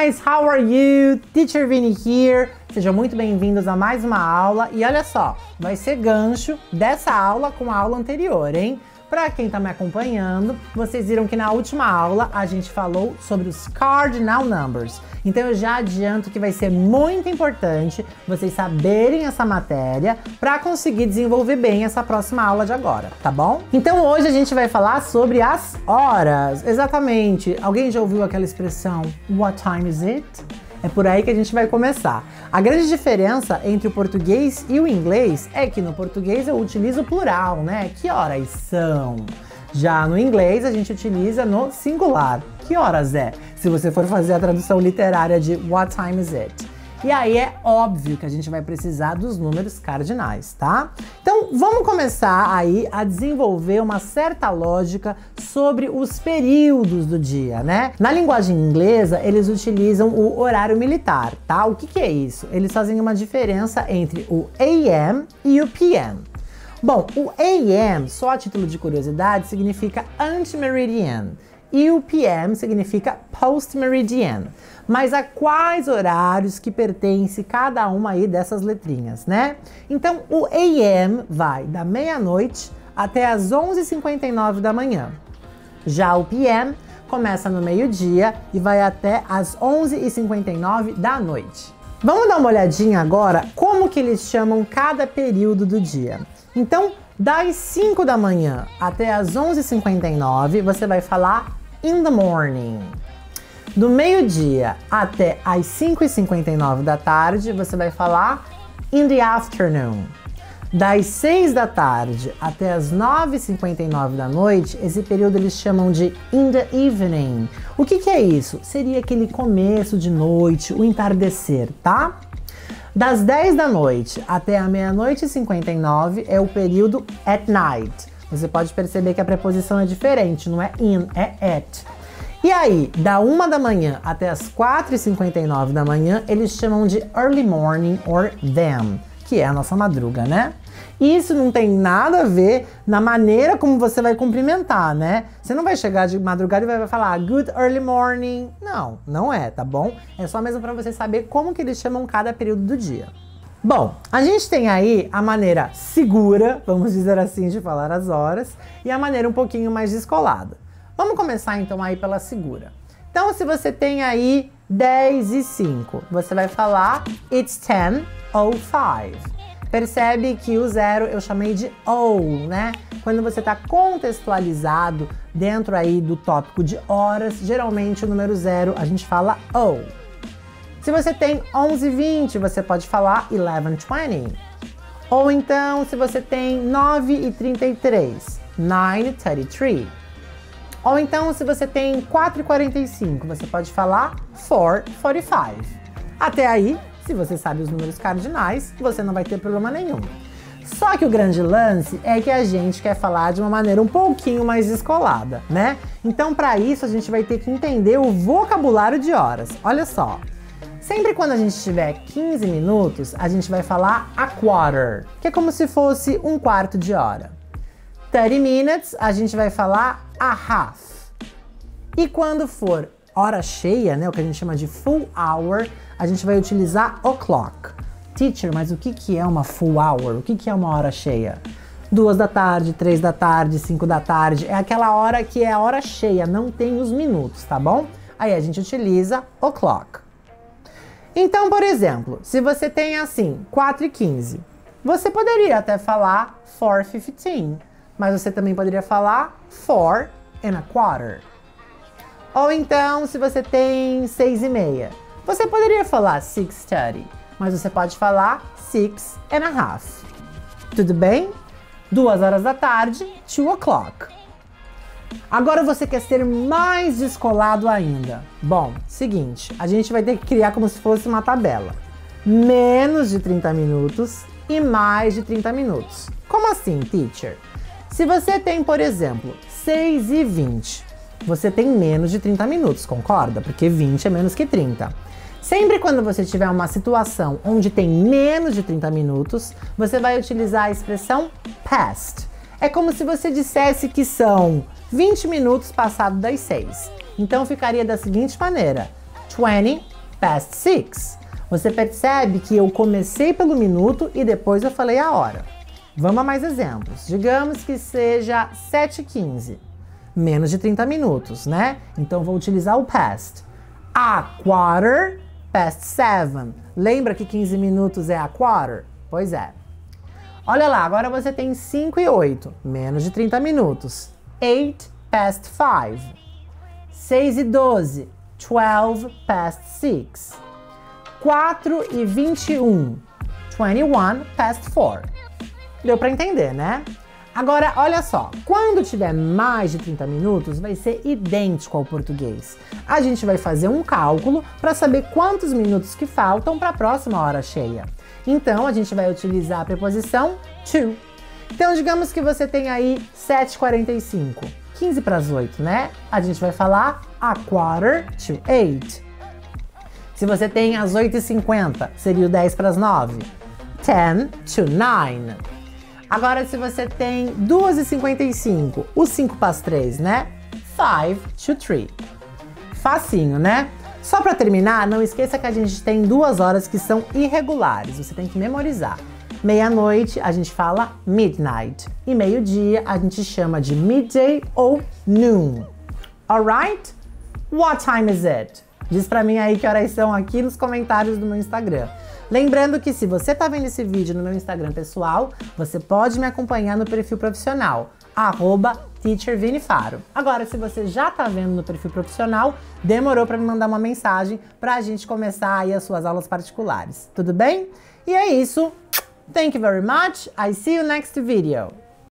guys, how are you? Teacher Vini here. Sejam muito bem-vindos a mais uma aula. E olha só, vai ser gancho dessa aula com a aula anterior, hein? Para quem tá me acompanhando, vocês viram que na última aula a gente falou sobre os cardinal numbers. Então eu já adianto que vai ser muito importante vocês saberem essa matéria para conseguir desenvolver bem essa próxima aula de agora, tá bom? Então hoje a gente vai falar sobre as horas. Exatamente. Alguém já ouviu aquela expressão What time is it? É por aí que a gente vai começar. A grande diferença entre o português e o inglês é que no português eu utilizo o plural, né? Que horas são? Já no inglês a gente utiliza no singular. Que horas é? Se você for fazer a tradução literária de What time is it? E aí é óbvio que a gente vai precisar dos números cardinais, tá? Então vamos começar aí a desenvolver uma certa lógica sobre os períodos do dia, né? Na linguagem inglesa, eles utilizam o horário militar, tá? O que é isso? Eles fazem uma diferença entre o AM e o PM. Bom, o AM, só a título de curiosidade, significa anti-meridian. E o PM significa post-meridian. Mas a quais horários que pertence cada uma aí dessas letrinhas, né? Então, o AM vai da meia-noite até as 11h59 da manhã. Já o PM começa no meio-dia e vai até as 11h59 da noite. Vamos dar uma olhadinha agora como que eles chamam cada período do dia. Então, das 5 da manhã até as 11h59, você vai falar in the morning. Do meio-dia até as 5h59 da tarde, você vai falar in the afternoon. Das 6 da tarde até as 9h59 da noite, esse período eles chamam de in the evening. O que é isso? Seria aquele começo de noite, o entardecer, tá? Das 10 da noite até a meia-noite e 59 é o período at night. Você pode perceber que a preposição é diferente, não é in, é at. E aí, da 1 da manhã até as 4h59 da manhã, eles chamam de early morning or them, que é a nossa madruga, né? Isso não tem nada a ver na maneira como você vai cumprimentar, né? Você não vai chegar de madrugada e vai falar good early morning. Não, não é, tá bom? É só mesmo para você saber como que eles chamam cada período do dia. Bom, a gente tem aí a maneira segura, vamos dizer assim, de falar as horas, e a maneira um pouquinho mais descolada. Vamos começar então aí pela segura. Então, se você tem aí 10h05, você vai falar it's 10:05. Percebe que o zero eu chamei de O, né? Quando você está contextualizado dentro aí do tópico de horas, geralmente o número 0 a gente fala O. Se você tem 11h20, você pode falar 11:20. Ou então, se você tem 9h33, 9:33. Ou então, se você tem 4h45, você pode falar 4:45. Até aí, se você sabe os números cardinais, você não vai ter problema nenhum. Só que o grande lance é que a gente quer falar de uma maneira um pouquinho mais descolada, né? Então, para isso, a gente vai ter que entender o vocabulário de horas. Olha só. Sempre quando a gente tiver 15 minutos, a gente vai falar a quarter, que é como se fosse um quarto de hora. 30 minutes, a gente vai falar a half. E quando for hora cheia, né, o que a gente chama de full hour, a gente vai utilizar o'clock. Teacher, mas o que é uma full hour? O que é uma hora cheia? 2 da tarde, 3 da tarde, 5 da tarde. É aquela hora que é a hora cheia, não tem os minutos, tá bom? Aí a gente utiliza o'clock. Então, por exemplo, se você tem assim, 4h15, você poderia até falar 4:15, mas você também poderia falar 4:15. Ou então, se você tem 6h30, você poderia falar 6:30, mas você pode falar 6:30. Tudo bem? 2 horas da tarde, 2 o'clock. Agora você quer ser mais descolado ainda. Bom, seguinte, a gente vai ter que criar como se fosse uma tabela. Menos de 30 minutos e mais de 30 minutos. Como assim, teacher? Se você tem, por exemplo, 6h20, você tem menos de 30 minutos, concorda? Porque 20 é menos que 30. Sempre quando você tiver uma situação onde tem menos de 30 minutos, você vai utilizar a expressão past. É como se você dissesse que são 20 minutos passado das 6. Então ficaria da seguinte maneira: 20 past 6. Você percebe que eu comecei pelo minuto e depois eu falei a hora. Vamos a mais exemplos. Digamos que seja 7h15. Menos de 30 minutos, né? Então vou utilizar o past. A quarter past 7. Lembra que 15 minutos é a quarter? Pois é. Olha lá, agora você tem 5 e 8. Menos de 30 minutos. 8 past 5. 6 e 12. 12 past 6. 4 e 21. 21 past 4. Deu pra entender, né? Agora, olha só. Quando tiver mais de 30 minutos, vai ser idêntico ao português. A gente vai fazer um cálculo para saber quantos minutos que faltam para a próxima hora cheia. Então, a gente vai utilizar a preposição to. Então, digamos que você tem aí 7h45. 15 para as 8, né? A gente vai falar a quarter to 8. Se você tem as 8h50, seria o 10 para as 9. 10 to 9. Agora, se você tem 2h55, o 5 para as 3, né? 5 to 3. Facinho, né? Só para terminar, não esqueça que a gente tem 2 horas que são irregulares. Você tem que memorizar. Meia-noite, a gente fala midnight. E meio-dia, a gente chama de midday ou noon. Alright? What time is it? Diz pra mim aí que horas são aqui nos comentários do meu Instagram. Lembrando que se você tá vendo esse vídeo no meu Instagram pessoal, você pode me acompanhar no perfil profissional, @teachervinifaro. Agora, se você já tá vendo no perfil profissional, demorou para me mandar uma mensagem pra gente começar aí as suas aulas particulares. Tudo bem? E é isso. Thank you very much. I see you next video.